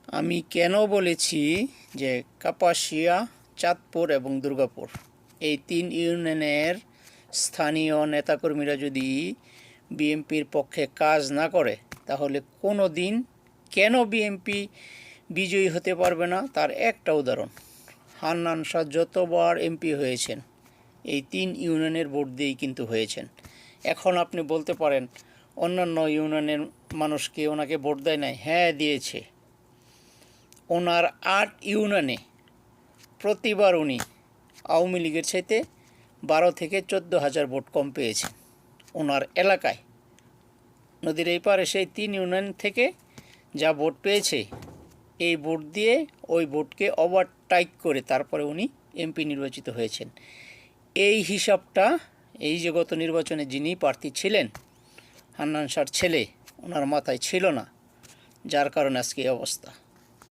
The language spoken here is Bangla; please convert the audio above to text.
আমি কেন বলেছি যে কাপাসিয়া, চাঁদপুর এবং দুর্গাপুর এই 3 ইউনিয়নের স্থানীয় নেতাকর্মীরা যদি বিএনপির পক্ষে কাজ না করে তাহলে কোনো দিন কেন বিএনপি বিজয়ী হতে পারবে না তার একটা উদাহরণ। হান্নান শাহ যতবার এমপি হয়েছেন এই 3 ইউনিয়নের ভোট দিয়েই কিন্তু হয়েছেন। এখন আপনি বলতে পারেন অন্যান্য ইউনিয়নের মানুষকে ওনাকে ভোট দেয় নাই। হ্যাঁ, দিয়েছে। ওনার 8 ইউনিয়নে প্রতিবার উনি আওয়ামী লীগের চাইতে 12 থেকে 14,000 ভোট কম পেয়েছেন। ওনার এলাকায় নদীর এই পারে সেই 3 ইউনিয়ন থেকে যা ভোট পেয়েছে এই ভোট দিয়ে ওই ভোটকে ওভারটেক করে তারপরে উনি এমপি নির্বাচিত হয়েছেন। এই হিসাবটা এই যে গত নির্বাচনে যিনি প্রার্থী ছিলেন হান্নান শাহর ছেলে, ওনার মাথায় ছিল না, যার কারণে আজকে এই অবস্থা।